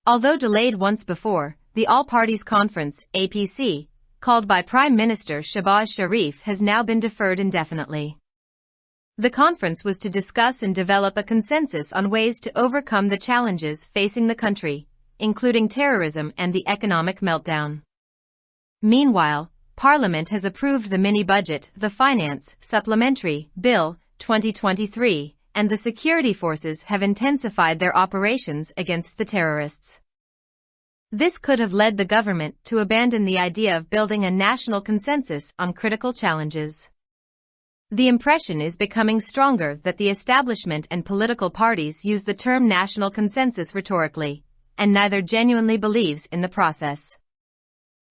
Although delayed once before, the All-Parties Conference, APC, called by Prime Minister Shehbaz Sharif has now been deferred indefinitely. The conference was to discuss and develop a consensus on ways to overcome the challenges facing the country, including terrorism and the economic meltdown. Meanwhile, Parliament has approved the mini-budget, the Finance Supplementary Bill 2023, and the security forces have intensified their operations against the terrorists. This could have led the government to abandon the idea of building a national consensus on critical challenges. The impression is becoming stronger that the establishment and political parties use the term national consensus rhetorically, and neither genuinely believes in the process.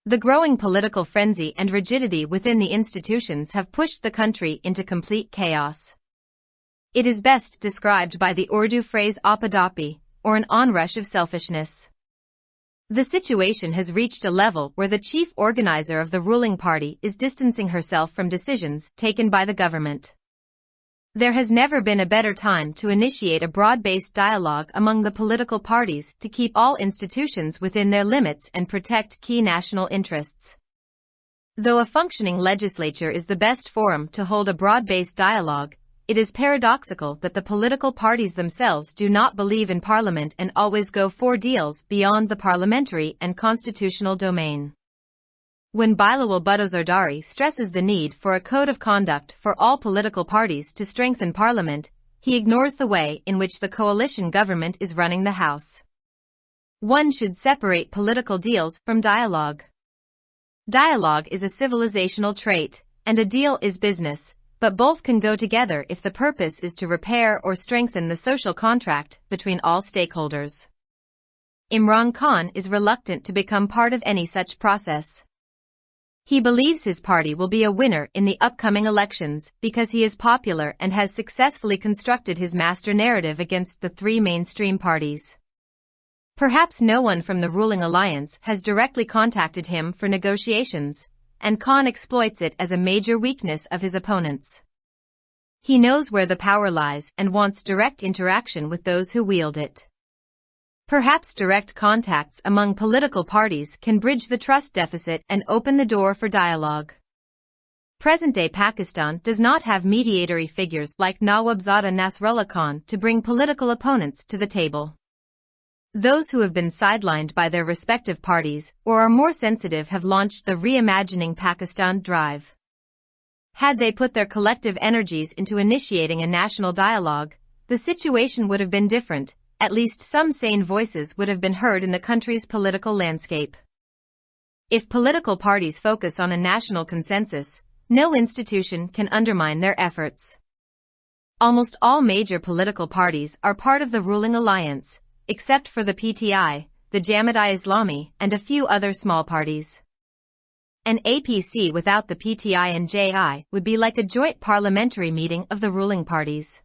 The growing political frenzy and rigidity within the institutions have pushed the country into complete chaos. It is best described by the Urdu phrase apadappi, or an onrush of selfishness. The situation has reached a level where the chief organizer of the ruling party is distancing herself from decisions taken by the government. There has never been a better time to initiate a broad-based dialogue among the political parties to keep all institutions within their limits and protect key national interests. Though a functioning legislature is the best forum to hold a broad-based dialogue, it is paradoxical that the political parties themselves do not believe in Parliament and always go for deals beyond the parliamentary and constitutional domain. When Bilawal Bhutto Zardari stresses the need for a code of conduct for all political parties to strengthen Parliament, he ignores the way in which the coalition government is running the House. One should separate political deals from dialogue. Dialogue is a civilizational trait, and a deal is business, but both can go together if the purpose is to repair or strengthen the social contract between all stakeholders. Imran Khan is reluctant to become part of any such process. He believes his party will be a winner in the upcoming elections because he is popular and has successfully constructed his master narrative against the three mainstream parties. Perhaps no one from the ruling alliance has directly contacted him for negotiations, and Khan exploits it as a major weakness of his opponents. He knows where the power lies and wants direct interaction with those who wield it. Perhaps direct contacts among political parties can bridge the trust deficit and open the door for dialogue. Present-day Pakistan does not have mediatory figures like Nawabzada Nasrullah Khan to bring political opponents to the table. Those who have been sidelined by their respective parties or are more sensitive have launched the Reimagining Pakistan drive. Had they put their collective energies into initiating a national dialogue, the situation would have been different. At least some sane voices would have been heard in the country's political landscape. If political parties focus on a national consensus, no institution can undermine their efforts. Almost all major political parties are part of the ruling alliance, except for the PTI, the Jamaat-e-Islami, and a few other small parties. An APC without the PTI and JI would be like a joint parliamentary meeting of the ruling parties.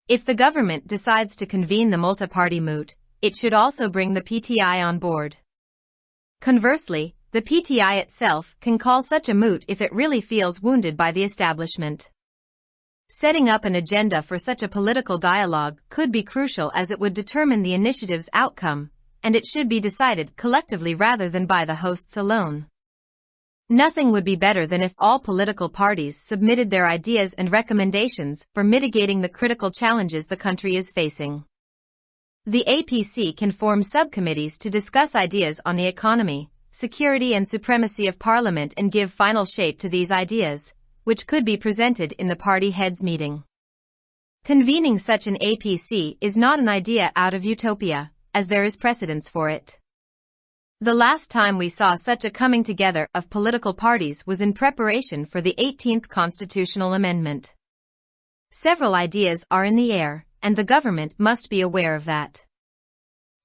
If the government decides to convene the multi-party moot, it should also bring the PTI on board. Conversely, the PTI itself can call such a moot if it really feels wounded by the establishment. Setting up an agenda for such a political dialogue could be crucial as it would determine the initiative's outcome, and it should be decided collectively rather than by the hosts alone. Nothing would be better than if all political parties submitted their ideas and recommendations for mitigating the critical challenges the country is facing. The APC can form subcommittees to discuss ideas on the economy, security and supremacy of Parliament and give final shape to these ideas, which could be presented in the party heads meeting. Convening such an APC is not an idea out of utopia, as there is precedence for it. The last time we saw such a coming together of political parties was in preparation for the 18th constitutional amendment. Several ideas are in the air, and the government must be aware of that.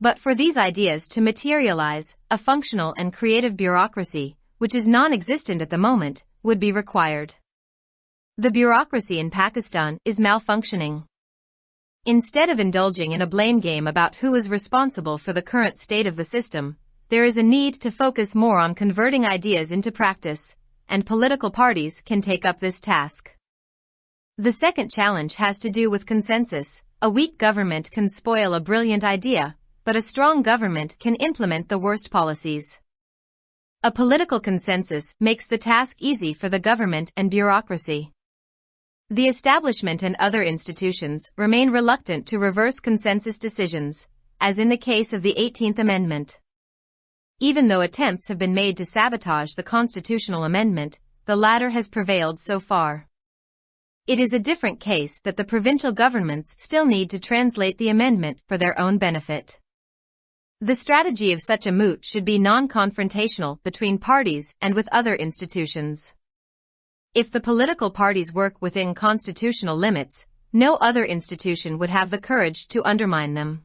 But for these ideas to materialize, a functional and creative bureaucracy, which is non-existent at the moment, would be required. The bureaucracy in Pakistan is malfunctioning. Instead of indulging in a blame game about who is responsible for the current state of the system, there is a need to focus more on converting ideas into practice, and political parties can take up this task. The second challenge has to do with consensus. A weak government can spoil a brilliant idea, but a strong government can implement the worst policies. A political consensus makes the task easy for the government and bureaucracy. The establishment and other institutions remain reluctant to reverse consensus decisions, as in the case of the 18th Amendment. Even though attempts have been made to sabotage the constitutional amendment, the latter has prevailed so far. It is a different case that the provincial governments still need to translate the amendment for their own benefit. The strategy of such a moot should be non-confrontational between parties and with other institutions. If the political parties work within constitutional limits, no other institution would have the courage to undermine them.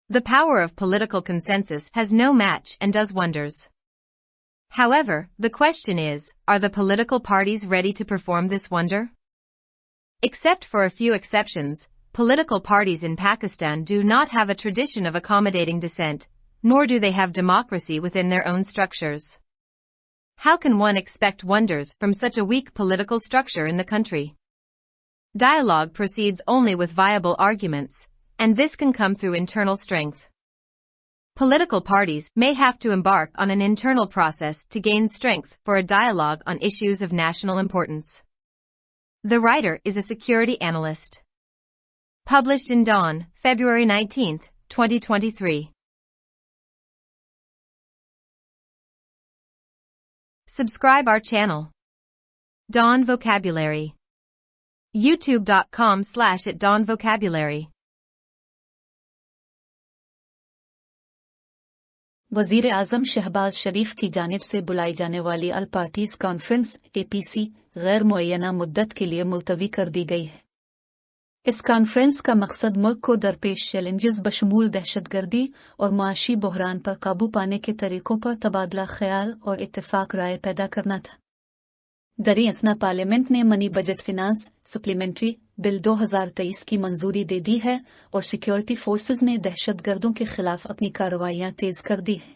The power of political consensus has no match and does wonders. However, the question is, are the political parties ready to perform this wonder? Except for a few exceptions, political parties in Pakistan do not have a tradition of accommodating dissent, nor do they have democracy within their own structures. How can one expect wonders from such a weak political structure in the country? Dialogue proceeds only with viable arguments, and this can come through internal strength. Political parties may have to embark on an internal process to gain strength for a dialogue on issues of national importance. The writer is a security analyst. Published in Dawn, February 19, 2023. Subscribe our channel. Dawn Vocabulary. youtube.com/@dawnvocabulary. वज़ीर आज़म शहबाज शरीफ की जानिब से बुलाई जाने वाली अल parties conference APC गैर मुअय्यना मुद्दत के लिए मुलतवी कर दी गई है। इस कॉन्फ्रेंस का मकसद मुल्क को दरपेश चैलेंजेस बशमूल दहशतगर्दी और मुआशी बहरान पर काबू पाने के तरीकों पर तबादला ख्याल और इत्तेफाक राय पैदा करना था। दरी असना पार्लियामेंट ने money budget finance supplementary bill 2023 की मंजूरी दे दी है और सिक्योरिटी फोर्सेस ने दहशतगर्दों के खिलाफ अपनी कार्रवाइयां तेज कर दी है।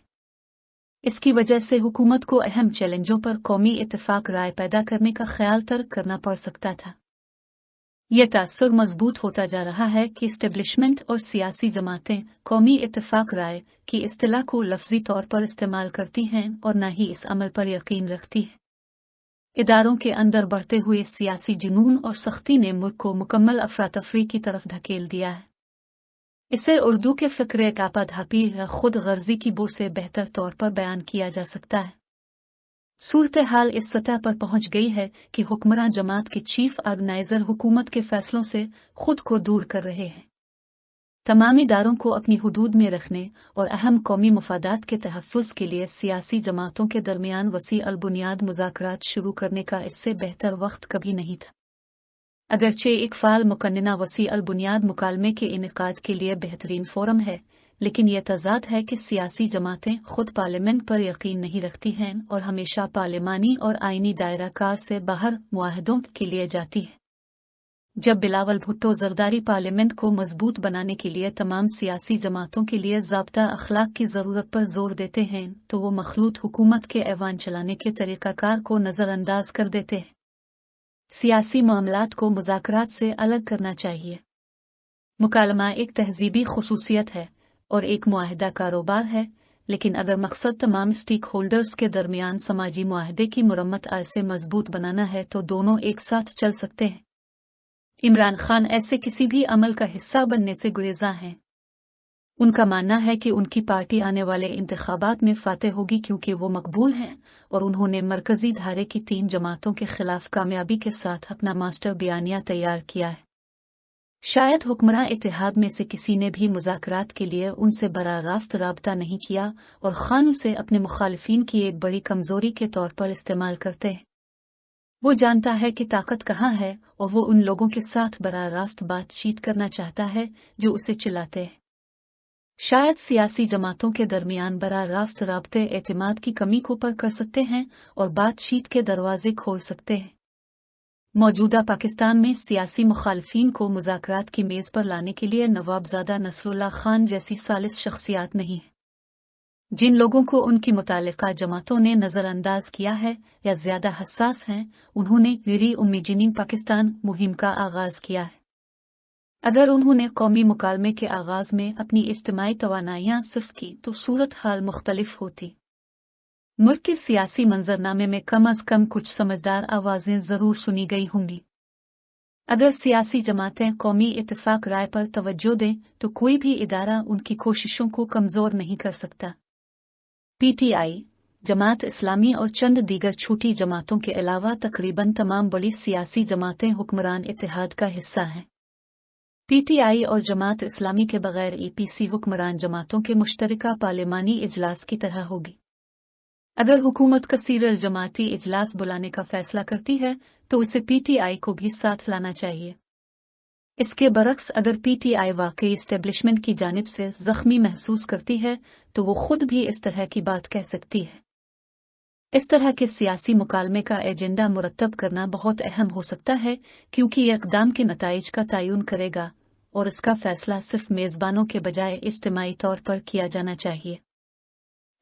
इसकी वजह से हुकूमत को अहम चैलेंजों पर कौमी इत्तेफाक राय पैदा करने का ख्याल तर्क करना पड़ सकता था। यह तासुर मजबूत होता जा रहा है कि इस्टेब्लिशमेंट और सियासी जमातें कौमी इत्तेफाक राय की इस्तिलाह को लफ्जी तौर पर इस्तेमाल करती हैं और न ही इस अमल पर यकीन रखती है। इदारों के अंदर बढ़ते हुए सियासी जुनून और सख्ती ने मुल्क को मुकम्मल अफरातफरी की तरफ धकेल दिया है। इसे उर्दू के फ़िक्र कापाधापी या खुद गर्जी की बो से बेहतर तौर पर बयान किया जा सकता है। सूरत हाल इस सतह पर पहुंच गई है कि हुक्मरान जमात के चीफ ऑर्गेनाइजर हुकूमत के फैसलों से खुद को दूर कर रहे हैं। तमाम इदारों को अपनी हुदूद में रखने और अहम कौमी मफादात के तहफ़्फ़ुज़ के लिए सियासी जमातों के दरमियान वसी अल-बुनियाद मुज़ाकरात शुरू करने का इससे बेहतर वक्त कभी नहीं था। अगरचे एक फ़ाल मुकन्नना वसी अल-बुनियाद मुकालमे के इनेकाद के लिए बेहतरीन फोरम है, लेकिन यह तज़ाद है कि सियासी जमातें खुद पार्लियामेंट पर यकीन नहीं रखती हैं और हमेशा पार्लिमानी और आइनी दायरा कार से बाहर मुआहदों के लिए जाती है। जब बिलावल भुट्टो ज़रदारी पार्लियामेंट को मजबूत बनाने के लिए तमाम सियासी जमातों के लिए ज़ाब्ता अखलाक की ज़रूरत पर जोर देते हैं तो वो मखलूत हुकूमत के ऐवान चलाने के तरीक़ाकार को नज़रअंदाज कर देते हैं। सियासी मामलात को मुज़ाकरात से अलग करना चाहिए। मुकालमा एक तहज़ीबी खुसूसियत है और एक मुआहदा कारोबार है, लेकिन अगर मकसद तमाम स्टेक होल्डर्स के दरमियान समाजी मुआहदे की मुरम्मत ऐसे मजबूत बनाना है तो दोनों एक साथ चल सकते हैं। इमरान खान ऐसे किसी भी अमल का हिस्सा बनने से गुरेज़ा हैं। उनका मानना है कि उनकी पार्टी आने वाले इंतखाबात में फातेह होगी क्योंकि वो मकबूल हैं और उन्होंने मरकजी धारे की 3 जमातों के खिलाफ कामयाबी के साथ अपना मास्टर बयानिया तैयार किया है। शायद हुक्मरान इत्तेहाद में से किसी ने भी मुज़ाकरात के लिए उनसे बराह रास्त राब्ता नहीं किया और खान उसे अपने मुखालिफिन की एक बड़ी कमजोरी के तौर पर इस्तेमाल करते हैं। वो जानता है कि ताकत कहाँ है और वो उन लोगों के साथ बराह रास्त बातचीत करना चाहता है जो उसे चिल्लाते हैं। शायद सियासी जमातों के दरमियान बराह रास्त राब्ते एतमाद की कमी को पर कर सकते हैं और बातचीत के दरवाजे खोल सकते हैं। मौजूदा पाकिस्तान में सियासी मुखालिफिन को मुज़ाकरात की मेज़ पर लाने के लिए नवाबज़ादा नसरुल्लाह खान जैसी सालिस शख्सियात नहीं है। जिन लोगों को उनकी मुतालिका जमातों ने नज़रअंदाज किया है या ज़्यादा हसास हैं, उन्होंने री उम्मीजिनिंग पाकिस्तान मुहिम का आगाज़ किया है। अगर उन्होंने कौमी मुकालमे के आगाज में अपनी इज्तिमाई तवानाइयाँ सिर्फ की तो सूरत हाल मुख्तलिफ होती। मुल्क के सियासी मंजरनामे में कम अज कम कुछ समझदार आवाजें जरूर सुनी गई होंगी। अगर सियासी जमातें कौमी इत्तेफाक राय पर तवज्जो दें तो कोई भी इदारा उनकी कोशिशों को कमजोर नहीं कर सकता। पीटीआई, जमात इस्लामी और चंद दीगर छोटी जमातों के अलावा तकरीबन तमाम बड़ी सियासी जमातें हुक्मरान इत्तेहाद का हिस्सा हैं। पीटीआई और जमात इस्लामी के बगैर एपीसी हुक्मरान जमातों के मुश्तरका पार्लिमानी इजलास की तरह होगी। अगर हुकूमत कसीर जमाती इजलास बुलाने का फैसला करती है तो उसे पीटीआई को भी साथ लाना चाहिए। इसके बरक्स अगर पीटीआई वाकई एस्टेब्लिशमेंट की जानिब से जख्मी महसूस करती है तो वो खुद भी इस तरह की बात कह सकती है। इस तरह के सियासी मुकालमे का एजेंडा मुरतब करना बहुत अहम हो सकता है क्योंकि ये इक़दाम के नताइज का तयन करेगा और इसका फैसला सिर्फ मेज़बानों के बजाय इज्तिमाई तौर पर किया जाना चाहिए।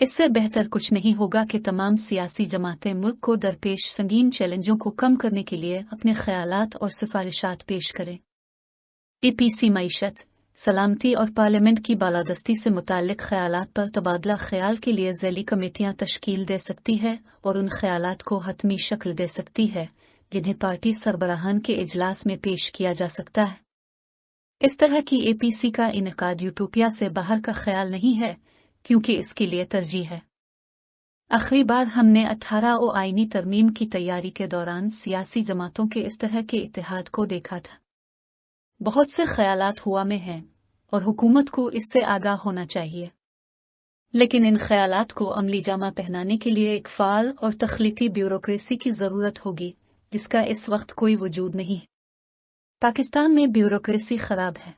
इससे बेहतर कुछ नहीं होगा कि तमाम सियासी जमातें मुल्क को दरपेश संगीन चैलेंजों को कम करने के लिए अपने ख्यालात और सिफारिशात पेश करें। एपीसी मईशत, सलामती और पार्लियामेंट की बालादस्ती से मुताल्लिक ख्यालात पर तबादला ख्याल के लिए ज़ैली कमेटियां तश्कील दे सकती है और उन ख्यालात को हतमी शक्ल दे सकती है जिन्हें पार्टी सरबराहान के इजलास में पेश किया जा सकता है। इस तरह की एपीसी का इनेकाद यूटोपिया से बाहर का ख्याल नहीं है क्योंकि इसके लिए तरजीह है। आखिरी बार हमने 18 आईनी तरमीम की तैयारी के दौरान सियासी जमातों के इस तरह के इत्तेहाद को देखा था। बहुत से ख्यालात हुआ में हैं और हुकूमत को इससे आगाह होना चाहिए, लेकिन इन ख्यालात को अमली जामा पहनाने के लिए एक फ़ाल और तख्लीकी ब्यूरोक्रेसी की ज़रूरत होगी जिसका इस वक्त कोई वजूद नहीं। पाकिस्तान में ब्यूरोक्रेसी खराब है।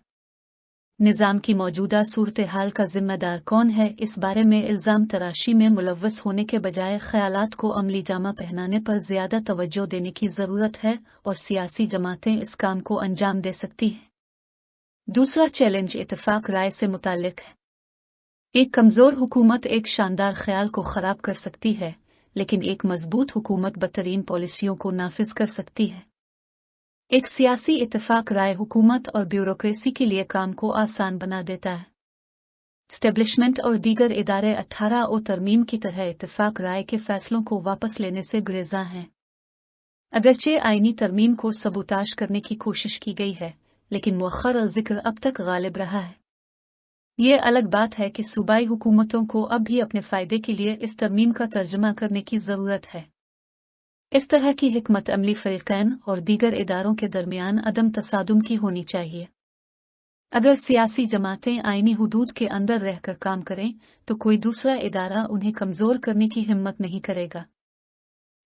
निज़ाम की मौजूदा सूरत हाल का जिम्मेदार कौन है, इस बारे में इल्ज़ाम तराशी में मुलव्वस होने के बजाय ख्यालात को अमली जामा पहनाने पर ज़्यादा तवज्जो देने की ज़रूरत है और सियासी जमातें इस काम को अंजाम दे सकती हैं। दूसरा चैलेंज इत्तेफाक राय से मुताल्लिक है। एक कमज़ोर हुकूमत एक शानदार ख्याल को ख़राब कर सकती है, लेकिन एक मजबूत हुकूमत बदतरीन पॉलिसियों को नाफिज कर सकती है। एक सियासी इत्तेफाक राय हुकूमत और ब्यूरोक्रेसी के लिए काम को आसान बना देता है। एस्टेब्लिशमेंट और दीगर इदारे 18 तरमीम की तरह इत्तेफाक राय के फैसलों को वापस लेने से गुरेज़ा हैं। अगरचे आईनी तरमीम को सबूताश करने की कोशिश की गई है, लेकिन मुअख्खर ज़िक्र अब तक गालिब रहा है। ये अलग बात है कि सूबाई हुकूमतों को अब भी अपने फ़ायदे के लिए इस तरमीम का तर्जुमा करने की ज़रूरत है। इस तरह की हिकमत अमली फ़रीक़ैन और दीगर इदारों के दरमियान अदम तसादुम की होनी चाहिए। अगर सियासी जमातें आईनी हुदूद के अंदर रहकर काम करें तो कोई दूसरा इदारा उन्हें कमज़ोर करने की हिम्मत नहीं करेगा।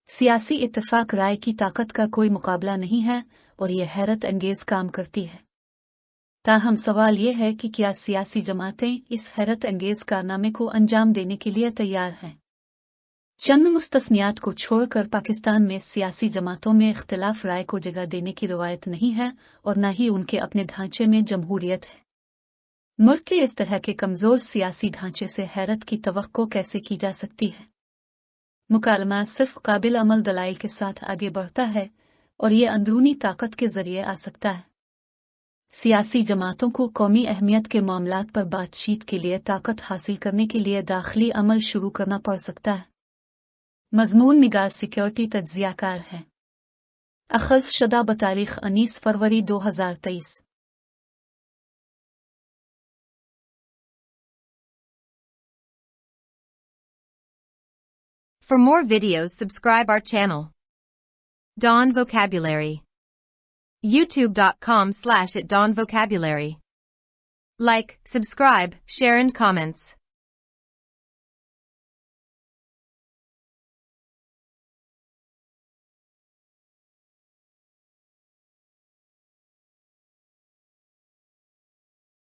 सियासी इत्तेफाक राय की ताकत का कोई मुकाबला नहीं है और यह हैरत अंगेज़ काम करती है। ताहम सवाल यह है कि क्या सियासी जमातें इस हैरत अंगेज़ कारनामे को अंजाम देने के लिए तैयार हैं। चंद मुस्तस्नियात को छोड़कर पाकिस्तान में सियासी जमातों में इख्तिलाफ राय को जगह देने की रवायत नहीं है और न ही उनके अपने ढांचे में जमहूरियत है। मुल्क के इस तरह के कमज़ोर सियासी ढांचे से हैरत की तवक्को कैसे की जा सकती है। मुकालमा सिर्फ काबिल अमल दलाइल के साथ आगे बढ़ता है और ये अंदरूनी ताकत के जरिए आ सकता है। सियासी जमातों को कौमी अहमियत के मामलात पर बातचीत के लिए ताकत हासिल करने के लिए दाखिली अमल शुरू करना पड़ सकता है। मज़मून निगार सिक्योरिटी तज्ज़ियाकार है। अख़ज़ शुदा बतारीख़ 19 फरवरी 2023। For more videos, subscribe our channel. Dawn Vocabulary. YouTube.com/@dawnvocabulary. Like, subscribe, share and comments.